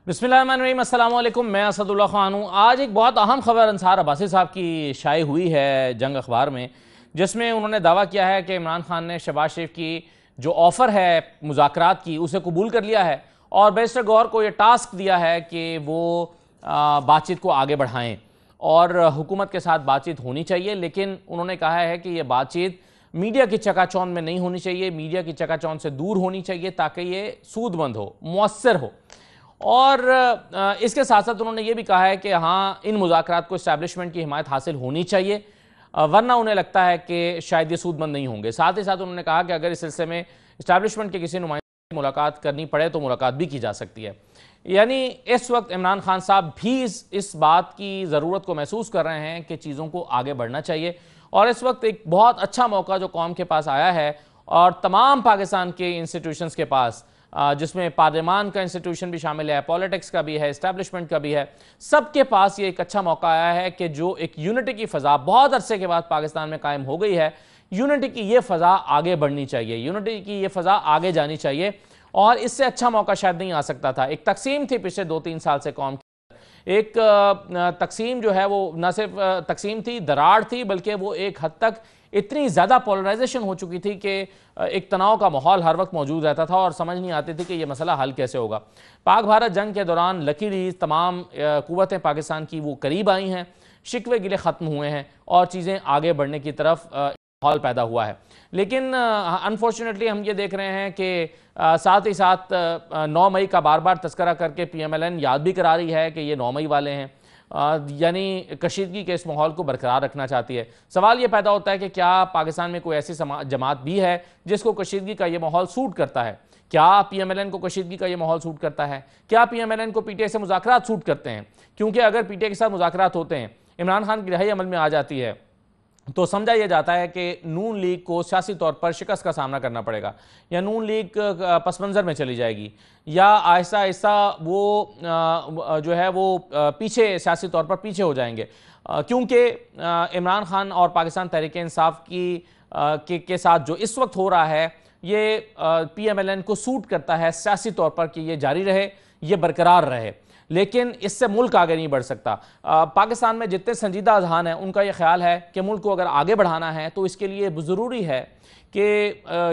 बिस्मिल्लाहिर्रहमानिर्रहीम, अस्सलाम वालेकुम। मैं असदुल्ला खान हूँ। आज एक बहुत अहम खबर अंसार अब्बासी साहब की शाये हुई है जंग अखबार में, जिसमें उन्होंने दावा किया है कि इमरान खान ने शहबाज शरीफ की जो ऑफ़र है मुज़ाकरात की उसे कबूल कर लिया है और बैरिस्टर गौहर को ये टास्क दिया है कि वो बातचीत को आगे बढ़ाएं और हुकूमत के साथ बातचीत होनी चाहिए। लेकिन उन्होंने कहा है कि ये बातचीत मीडिया की चकाचौंध में नहीं होनी चाहिए, मीडिया की चकाचौंध से दूर होनी चाहिए ताकि ये सूदमंद हो, मुअस्सर हो। और इसके साथ साथ उन्होंने ये भी कहा है कि हाँ, इन मुज़ाकरात को इस्टेब्लिशमेंट की हिमायत हासिल होनी चाहिए, वरना उन्हें लगता है कि शायद ये सूदमंद नहीं होंगे। साथ ही साथ उन्होंने कहा कि अगर इस सिलसिले में इस्टेब्लिशमेंट के किसी नुमाइंदे से मुलाकात करनी पड़े तो मुलाकात भी की जा सकती है। यानी इस वक्त इमरान खान साहब भी इस बात की ज़रूरत को महसूस कर रहे हैं कि चीज़ों को आगे बढ़ना चाहिए और इस वक्त एक बहुत अच्छा मौका जो कौम के पास आया है और तमाम पाकिस्तान के इंस्टीट्यूशंस के पास, जिसमें पार्लियामान का इंस्टीट्यूशन भी शामिल है, पॉलिटिक्स का भी है, इस्टेब्लिशमेंट का भी है, सबके पास ये एक अच्छा मौका आया है कि जो एक यूनिटी की फ़ज़ा बहुत अरसे के बाद पाकिस्तान में कायम हो गई है, यूनिटी की ये फ़ज़ा आगे बढ़नी चाहिए, यूनिटी की ये फ़ज़ा आगे जानी चाहिए और इससे अच्छा मौका शायद नहीं आ सकता था। एक तकसीम थी पिछले 2-3 साल से कौम की, एक तकसीम जो है वो न सिर्फ तकसीम थी, दरार थी, बल्कि वो एक हद तक इतनी ज़्यादा पोलराइजेशन हो चुकी थी कि एक तनाव का माहौल हर वक्त मौजूद रहता था और समझ नहीं आती थी कि यह मसला हल कैसे होगा। पाक भारत जंग के दौरान लकीली तमाम क़ुव्वतें पाकिस्तान की वो करीब आई हैं, शिकवे गिले ख़त्म हुए हैं और चीज़ें आगे बढ़ने की तरफ माहौल पैदा हुआ है। लेकिन अनफॉर्चुनेटली हम ये देख रहे हैं कि साथ ही साथ 9 मई का बार बार तस्करा करके PMLN याद भी करा रही है कि ये 9 मई वाले हैं, यानी कशीदगी के इस माहौल को बरकरार रखना चाहती है। सवाल ये पैदा होता है कि क्या पाकिस्तान में कोई ऐसी जमात भी है जिसको कशीदगी का ये माहौल सूट करता है? क्या PMLN को कशीदगी का ये माहौल सूट करता है? क्या PMLN को PTI से मुज़ाकरात सूट करते हैं? क्योंकि अगर PTI के साथ मुज़ाकरात होते हैं, इमरान खान की रिहाई अमल में आ जाती है, तो समझा यह जाता है कि नून लीग को सियासी तौर पर शिकस्त का सामना करना पड़ेगा या नून लीग पस मंज़र में चली जाएगी या आहिस्ता आहिस्ता वो जो है वो पीछे सियासी तौर पर पीछे हो जाएंगे, क्योंकि इमरान खान और पाकिस्तान तहरीक इंसाफ के साथ जो इस वक्त हो रहा है ये PMLN को सूट करता है सियासी तौर पर कि ये जारी रहे, ये बरकरार रहे, लेकिन इससे मुल्क आगे नहीं बढ़ सकता। पाकिस्तान में जितने संजीदा अज़हान हैं उनका यह ख्याल है कि मुल्क को अगर आगे बढ़ाना है तो इसके लिए ज़रूरी है कि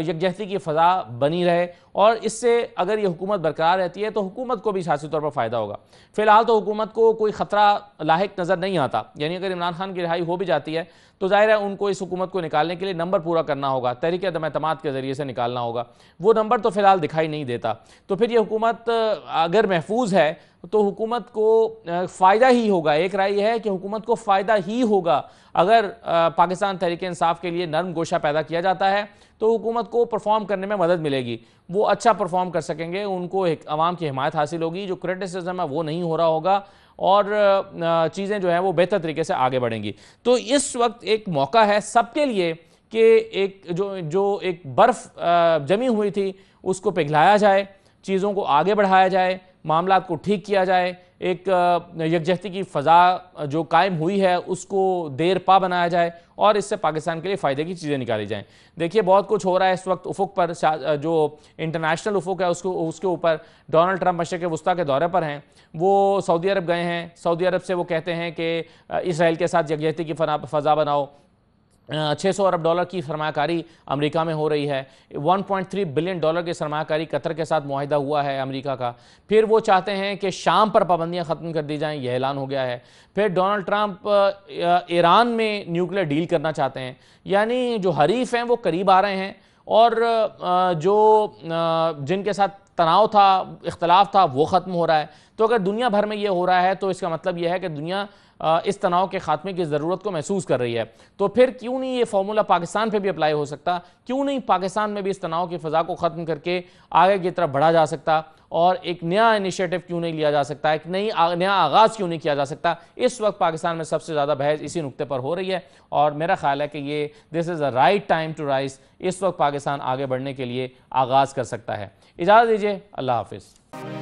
यकजहती की फ़ज़ा बनी रहे और इससे अगर ये हुकूमत बरकरार रहती है तो हुकूमत को भी सियासी तौर पर फ़ायदा होगा। फ़िलहाल तो हुकूमत को कोई ख़तरा लाहिक नज़र नहीं आता, यानी अगर इमरान खान की रिहाई हो भी जाती है तो ज़ाहिर है उनको इस हुकूमत को निकालने के लिए नंबर पूरा करना होगा, तहरीक अदम एतमाद के ज़रिए से निकालना होगा। वो नंबर तो फ़िलहाल दिखाई नहीं देता। तो फिर ये हुकूमत अगर महफूज है तो हुकूमत को फ़ायदा ही होगा। एक राय है कि हुकूमत को फ़ायदा ही होगा अगर पाकिस्तान तहरीक इंसाफ के लिए नरम गोशा पैदा किया जाता है तो हुकूमत को परफॉर्म करने में मदद मिलेगी, वो अच्छा परफॉर्म कर सकेंगे, उनको एक अवाम की हिमायत हासिल होगी, जो क्रिटिसिज्म है वो नहीं हो रहा होगा और चीज़ें जो हैं वो बेहतर तरीके से आगे बढ़ेंगी। तो इस वक्त एक मौका है सबके लिए कि एक जो एक बर्फ़ जमी हुई थी उसको पिघलाया जाए, चीज़ों को आगे बढ़ाया जाए, मामलात को ठीक किया जाए, एक यकजहती की फ़ज़ा जो कायम हुई है उसको देर पा बनाया जाए और इससे पाकिस्तान के लिए फ़ायदे की चीज़ें निकाली जाएं। देखिए बहुत कुछ हो रहा है इस वक्त उफ़ुक़ पर, जो इंटरनेशनल उफ़ुक़ है उसके ऊपर डोनाल्ड ट्रंप मशरिक़ वुस्ता के दौरे पर हैं, वो सऊदी अरब गए हैं। सऊदी अरब से वो कहते हैं कि इसराइल के साथ यकजहती की फ़ज़ा बनाओ। 600 अरब डॉलर की सरमाकारी अमेरिका में हो रही है, 1.3 बिलियन डॉलर की सरमाकारी कतर के साथ मुआहिदा हुआ है अमेरिका का। फिर वो चाहते हैं कि शाम पर पाबंदियां ख़त्म कर दी जाएं, यह ऐलान हो गया है। फिर डोनाल्ड ट्रंप ईरान में न्यूक्लियर डील करना चाहते हैं, यानी जो हरीफ हैं वो करीब आ रहे हैं और जिनके साथ तनाव था, इख्तलाफ था, वो ख़त्म हो रहा है। तो अगर दुनिया भर में ये हो रहा है तो इसका मतलब यह है कि दुनिया इस तनाव के खात्मे की ज़रूरत को महसूस कर रही है। तो फिर क्यों नहीं ये फार्मूला पाकिस्तान पे भी अप्लाई हो सकता? क्यों नहीं पाकिस्तान में भी इस तनाव की फ़ज़ा को ख़त्म करके आगे की तरफ बढ़ा जा सकता और एक नया इनिशिएटिव क्यों नहीं लिया जा सकता, एक नया आगाज़ क्यों नहीं किया जा सकता? इस वक्त पाकिस्तान में सबसे ज़्यादा बहस इसी नुक्ते पर हो रही है और मेरा ख्याल है कि ये this is a right time to rise. इस वक्त पाकिस्तान आगे बढ़ने के लिए आगाज़ कर सकता है। इजाज़त दीजिए, अल्लाह हाफ़िज़।